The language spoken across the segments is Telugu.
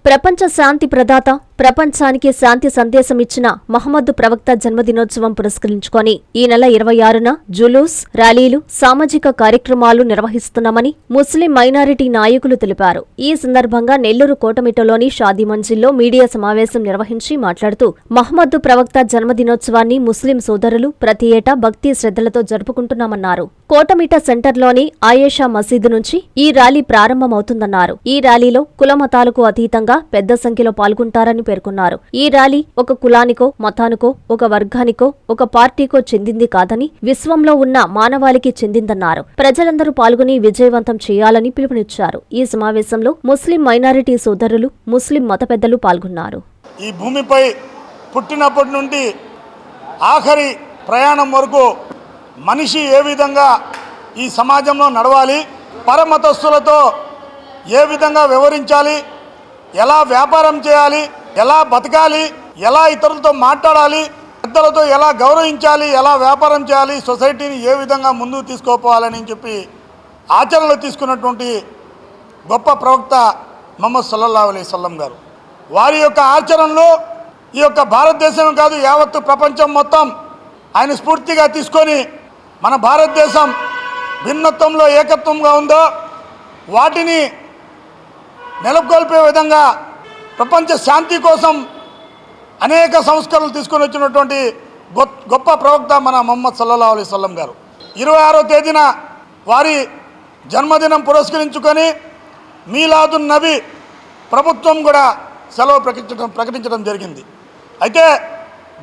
ప్రపంచ శాంతి ప్రదాత, ప్రపంచానికి శాంతి సందేశం ఇచ్చిన మహమ్మద్ ప్రవక్త జన్మదినోత్సవం పురస్కరించుకొని ఈ నెల 26న జులూస్, ర్యాలీలు, సామాజిక కార్యక్రమాలు నిర్వహిస్తున్నామని ముస్లిం మైనారిటీ నాయకులు తెలిపారు. ఈ సందర్భంగా నెల్లూరు కోటమిట్టలోని షాదీ మంజిల్లో మీడియా సమావేశం నిర్వహించి మాట్లాడుతూ మహమ్మద్ ప్రవక్త జన్మదినోత్సవాన్ని ముస్లిం సోదరులు ప్రతి ఏటా భక్తి శ్రద్ధలతో జరుపుకుంటున్నామన్నారు. కోటమిట్ట సెంటర్లోని ఆయేషా మసీదు నుంచి ఈ ర్యాలీ ప్రారంభమవుతుందన్నారు. ఈ ర్యాలీలో కులమతాలకు అతీతంగా పెద్ద సంఖ్యలో పాల్గొంటారని పేర్కొన్నారు. ఈ ర్యాలీ ఒక కులానికో, మతానికో, ఒక వర్గానికో, ఒక పార్టీకో చెందింది కాదని విశ్వంలో ఉన్న మానవాళికి చెందిందన్నారు. ప్రజలందరూ పాల్గొని విజయవంతం చేయాలని పిలుపునిచ్చారు. ఈ సమావేశంలో ముస్లిం మైనారిటీ సోదరులు, ముస్లిం మత పెద్దలు పాల్గొన్నారు. ఈ భూమిపై పుట్టినప్పటి నుండి ఆఖరి ప్రయాణం వరకు మనిషి ఏ విధంగా ఈ సమాజంలో నడవాలి, పరమతస్థులతో ఏ విధంగా వ్యవహరించాలి, ఎలా వ్యాపారం చేయాలి, ఎలా బతకాలి, ఎలా ఇతరులతో మాట్లాడాలి, పెద్దలతో ఎలా గౌరవించాలి, ఎలా వ్యాపారం చేయాలి, సొసైటీని ఏ విధంగా ముందుకు తీసుకోపోవాలని చెప్పి ఆచరణలో తీసుకున్నటువంటి గొప్ప ప్రవక్త ముహమ్మద్ సల్లల్లాహు అలైహి వసల్లం గారు. వారి యొక్క ఆచరణలో ఈ యొక్క భారతదేశం కాదు, యావత్తు ప్రపంచం మొత్తం ఆయన స్ఫూర్తిగా తీసుకొని మన భారతదేశం భిన్నత్వంలో ఏకత్వంగా ఉందో వాటిని నెలకొల్పే విధంగా ప్రపంచ శాంతి కోసం అనేక సంస్కరణలు తీసుకొని వచ్చినటువంటి గొప్ప ప్రవక్త మన ముహమ్మద్ సల్లల్లాహు అలైహి వసల్లం గారు. 26వ తేదీన వారి జన్మదినం పురస్కరించుకొని మీలాదున్ నబీ ప్రభుత్వం కూడా సెలవు ప్రకటించడం జరిగింది. అయితే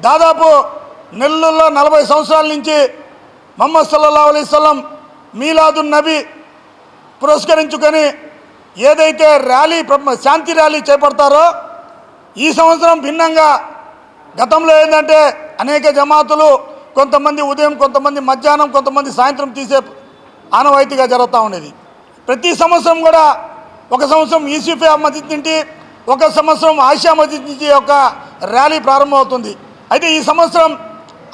దాదాపు నెల్లూరులో 40 సంవత్సరాల నుంచి ముహమ్మద్ సల్లల్లాహు అలైహి వసల్లం మీలాదున్ నబీ పురస్కరించుకొని ఏదైతే ర్యాలీ శాంతి ర్యాలీ చేపడతారో ఈ సంవత్సరం భిన్నంగా గతంలో ఏంటంటే అనేక జమాతులు కొంతమంది ఉదయం, కొంతమంది మధ్యాహ్నం, కొంతమంది సాయంత్రం తీసే ఆనవాయితీగా జరుగుతూ ఉండేది. ప్రతి సంవత్సరం కూడా ఒక సంవత్సరం యూసుఫే మస్జిద్ నుండి, ఒక సంవత్సరం ఆయిషా మస్జిద్ నుంచి ఒక ర్యాలీ ప్రారంభమవుతుంది. అయితే ఈ సంవత్సరం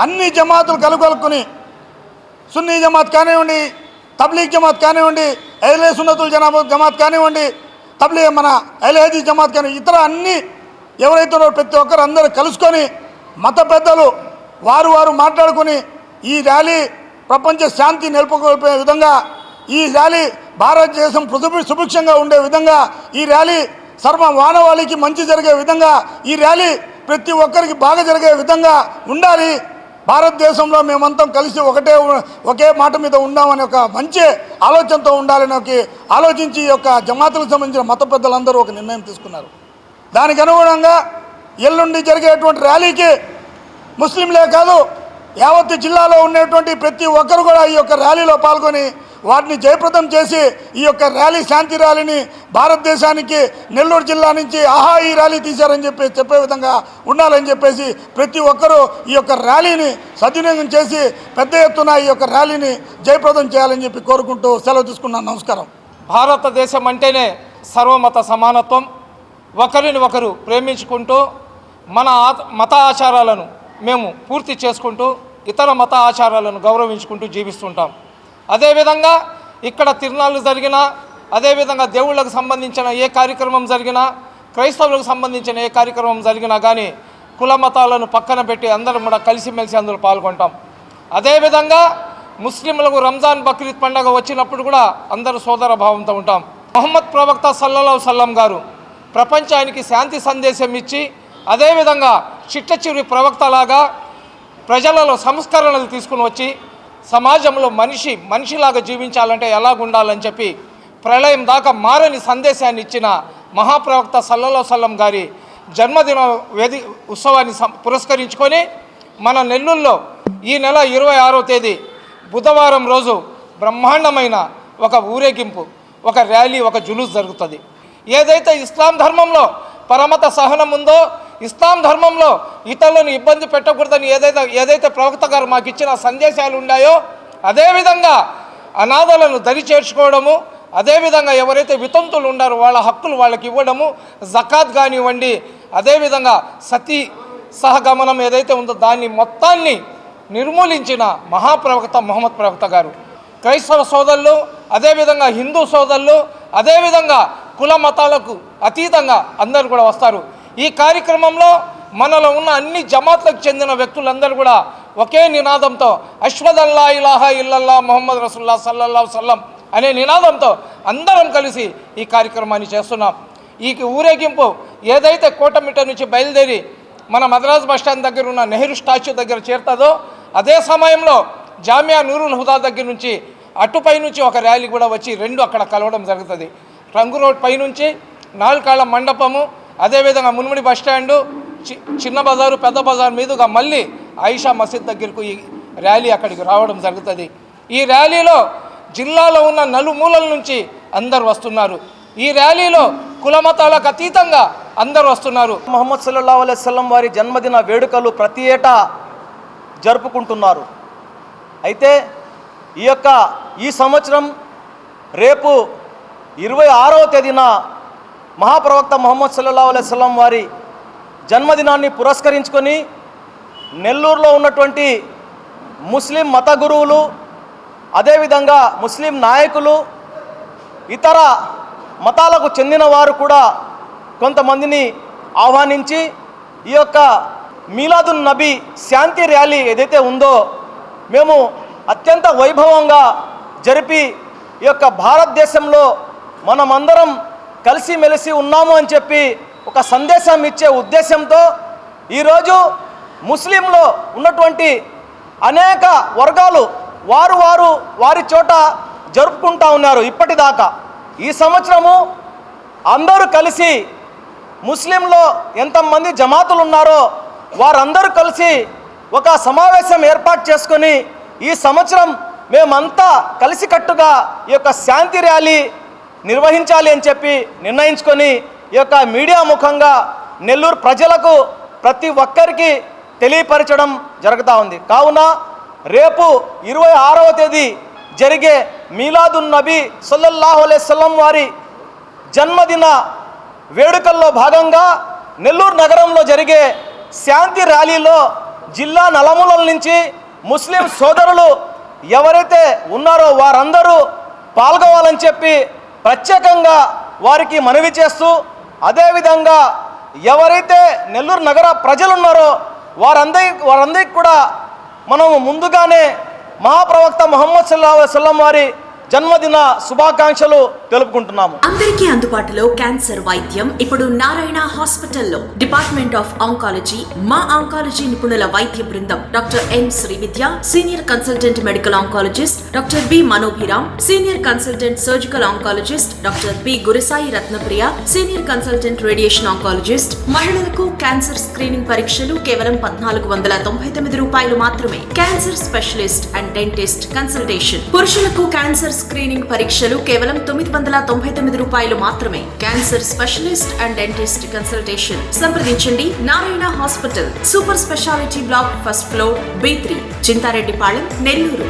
అన్ని జమాతులు కలుగొలుకుని సున్నీ జమాత్ కానివ్వండి, తబ్లీగ్ జమాత్ కానివ్వండి, అహ్లే సున్నతుల్ జమాత్ కానివ్వండి, తబ్లీగ్ మన అహ్లే హదీస్ జమాత్ కానివ్వండి, ఇతర అన్ని ఎవరైతే ప్రతి ఒక్కరు అందరూ కలుసుకొని మత పెద్దలు వారు మాట్లాడుకొని ఈ ర్యాలీ ప్రపంచ శాంతి నెలకొల్పే విధంగా, ఈ ర్యాలీ భారతదేశం సుభిక్షంగా ఉండే విధంగా, ఈ ర్యాలీ సర్వ మానవాళికి మంచి జరిగే విధంగా, ఈ ర్యాలీ ప్రతి ఒక్కరికి బాగా జరిగే విధంగా ఉండాలి. భారతదేశంలో మేమంతా కలిసి ఒకే మాట మీద ఉండామని ఒక మంచి ఆలోచనతో ఉండాలని ఆలోచించి ఈ యొక్క జమాతులకు సంబంధించిన మత పెద్దలందరూ ఒక నిర్ణయం తీసుకున్నారు. దానికి అనుగుణంగా ఎల్లుండి జరిగేటువంటి ర్యాలీకి ముస్లింలే కాదు యావత్తు జిల్లాలో ఉండేటువంటి ప్రతి ఒక్కరు కూడా ఈ యొక్క ర్యాలీలో పాల్గొని వాటిని జయప్రదం చేసి ఈ యొక్క ర్యాలీ శాంతి ర్యాలీని భారతదేశానికి నెల్లూరు జిల్లా నుంచి ఆహా ఈ ర్యాలీ తీశారని చెప్పే విధంగా ఉండాలని చెప్పేసి ప్రతి ఒక్కరూ ఈ యొక్క ర్యాలీని సద్వినియోగం చేసి పెద్ద ఎత్తున ఈ యొక్క ర్యాలీని జయప్రదం చేయాలని చెప్పి కోరుకుంటూ సెలవు తీసుకున్నాను. నమస్కారం. భారతదేశం అంటేనే సర్వమత సమానత్వం, ఒకరిని ఒకరు ప్రేమించుకుంటూ మన మత ఆచారాలను మేము పూర్తి చేసుకుంటూ ఇతర మత ఆచారాలను గౌరవించుకుంటూ జీవిస్తుంటాం. అదేవిధంగా ఇక్కడ తిరునాళ్ళు జరిగినా, అదేవిధంగా దేవుళ్ళకు సంబంధించిన ఏ కార్యక్రమం జరిగినా, క్రైస్తవులకు సంబంధించిన ఏ కార్యక్రమం జరిగినా కానీ కుల మతాలను పక్కన పెట్టి అందరం కూడా కలిసిమెలిసి అందులో పాల్గొంటాం. అదేవిధంగా ముస్లింలకు రంజాన్, బక్రీద్ పండుగ వచ్చినప్పుడు కూడా అందరూ సోదర భావంతో ఉంటాం. ముహమ్మద్ ప్రవక్త సల్లల్లాహు అలైహి వసల్లం గారు ప్రపంచానికి శాంతి సందేశం ఇచ్చి, అదేవిధంగా చిట్ట చివరి ప్రవక్తలాగా ప్రజలలో సంస్కరణలు తీసుకుని వచ్చి సమాజంలో మనిషిలాగా జీవించాలంటే ఎలాగుండాలని చెప్పి ప్రళయం దాకా మారని సందేశాన్ని ఇచ్చిన మహాప్రవక్త సల్లల్లాహు అలైహి వసల్లం గారి జన్మదిన ఉత్సవాన్ని పురస్కరించుకొని మన నెల్లూరులో ఈ నెల 26వ తేదీ బుధవారం రోజు బ్రహ్మాండమైన ఒక ఊరేగింపు, ఒక ర్యాలీ, ఒక జులూస్ జరుగుతుంది. ఏదైతే ఇస్లాం ధర్మంలో పరమత సహనం ఉందో, ఇస్లాం ధర్మంలో ఇతరులను ఇబ్బంది పెట్టకూడదని ఏదైతే ప్రవక్త గారు మాకు ఇచ్చిన సందేశాలు ఉన్నాయో, అదేవిధంగా అనాథలను దరి చేర్చుకోవడము, అదేవిధంగా ఎవరైతే వితంతులు ఉన్నారో వాళ్ళ హక్కులు వాళ్ళకి ఇవ్వడము, జకాత్ కానివ్వండి, అదేవిధంగా సతీ సహగమనం ఏదైతే ఉందో దాన్ని మొత్తాన్ని నిర్మూలించిన మహాప్రవక్త ముహమ్మద్ ప్రవక్త గారు. క్రైస్తవ సోదరులు, అదేవిధంగా హిందూ సోదరులు, అదేవిధంగా కుల మతాలకు అతీతంగా అందరూ కూడా వస్తారు. ఈ కార్యక్రమంలో మనలో ఉన్న అన్ని జమాత్లకు చెందిన వ్యక్తులందరూ కూడా ఒకే నినాదంతో అష్హదు ఇలాహా ఇల్లల్లా ముహమ్మద్ రసూలుల్లాహ్ సల్లల్లాహు అలైహి వసల్లం అనే నినాదంతో అందరం కలిసి ఈ కార్యక్రమాన్ని చేస్తున్నాం. ఈ ఊరేగింపు ఏదైతే కోటమిట్ట నుంచి బయలుదేరి మన మద్రాస్ బస్టాండ్ దగ్గర ఉన్న నెహ్రూ స్టాచ్యూ దగ్గర చేరుతుందో అదే సమయంలో జామియా నూరుల్ హుదా దగ్గర నుంచి అటుపై నుంచి ఒక ర్యాలీ కూడా వచ్చి రెండు అక్కడ కలవడం జరుగుతుంది. రంగు రోడ్ పైనుంచి నాలుకాళ్ళ మండపము, అదేవిధంగా మున్ముడి బస్టాండు, చిన్న బజారు, పెద్ద బజారు మీదుగా మళ్ళీ ఆయిషా మసీద్ దగ్గరకు ఈ ర్యాలీ అక్కడికి రావడం జరుగుతుంది. ఈ ర్యాలీలో జిల్లాలో ఉన్న నలుమూలల నుంచి అందరు వస్తున్నారు. ఈ ర్యాలీలో కులమతాలకు అతీతంగా అందరూ వస్తున్నారు. ముహమ్మద్ సల్లల్లాహు అలైహి వసల్లం వారి జన్మదిన వేడుకలు ప్రతి ఏటా జరుపుకుంటున్నారు. అయితే ఈ సంవత్సరం రేపు 26వ తేదీన మహాప్రవక్త ముహమ్మద్ సల్లల్లాహు అలైహి వసల్లం వారి జన్మదినాన్ని పురస్కరించుకొని నెల్లూరులో ఉన్నటువంటి ముస్లిం మత గురువులు, అదేవిధంగా ముస్లిం నాయకులు, ఇతర మతాలకు చెందిన వారు కూడా కొంతమందిని ఆహ్వానించి ఈ యొక్క మీలాదున్ నబీ శాంతి ర్యాలీ ఏదైతే ఉందో మేము అత్యంత వైభవంగా జరిపి ఈ యొక్క భారతదేశంలో మనమందరం కలిసిమెలిసి ఉన్నాము అని చెప్పి ఒక సందేశం ఇచ్చే ఉద్దేశంతో ఈరోజు ముస్లింలో ఉన్నటువంటి అనేక వర్గాలు వారి చోట జరుపుకుంటా ఉన్నారు ఇప్పటిదాకా. ఈ సంవత్సరము అందరూ కలిసి ముస్లింలో ఎంతమంది జమాతులు ఉన్నారో వారందరూ కలిసి ఒక సమావేశం ఏర్పాటు చేసుకొని ఈ సంవత్సరం మేమంతా కలిసికట్టుగా ఈ యొక్క శాంతి ర్యాలీ నిర్వహించాలి అని చెప్పి నిర్ణయించుకొని ఈ యొక్క మీడియా ముఖంగా నెల్లూరు ప్రజలకు ప్రతి ఒక్కరికి తెలియపరచడం జరుగుతూ ఉంది. కావున రేపు 26వ తేదీ జరిగే మీలాదున్ నబీ సల్లల్లాహు అలైహి వసల్లం వారి జన్మదిన వేడుకల్లో భాగంగా నెల్లూరు నగరంలో జరిగే శాంతి ర్యాలీలో జిల్లా నలుమూలల నుంచి ముస్లిం సోదరులు ఎవరైతే ఉన్నారో వారందరూ పాల్గొవాలని చెప్పి ప్రత్యేకంగా వారికి మనవి చేస్తూ, అదేవిధంగా ఎవరైతే నెల్లూరు నగర ప్రజలు ఉన్నారో వారందరికీ కూడా మనము ముందుగానే మహాప్రవక్త ముహమ్మద్ సల్లల్లాహు అలైహి వసల్లం వారి జన్మదిన శుభాకాంక్షలు తెలుపుకుంటున్నాము. అందరికీ అందుబాటులో క్యాన్సర్ వైద్యం ఇప్పుడు నారాయణ హాస్పిటల్లో. డిపార్ట్మెంట్ ఆఫ్ ఆంకాలజీ, మా ఆంకాలజీ నిపుణుల వైద్య బృందం doctor M Srividya, senior consultant medical oncologist doctor B Manobhiram, senior consultant surgical oncologist doctor B Gurisai Ratnapriya, senior consultant radiation oncologist. మహిళలకు క్యాన్సర్ స్క్రీనింగ్ పరీక్షలు కేవలం 1499 రూపాయలు మాత్రమే. Cancer specialist and dentist consultation. పురుషులకు క్యాన్సర్ స్క్రీనింగ్ పరీక్షలు కేవలం 999 రూపాయలు మాత్రమే. Cancer specialist and dentist consultation సంప్రదించండి. Narayana hospital, super speciality block, first floor, B3, Chintareddypalem, Nellore.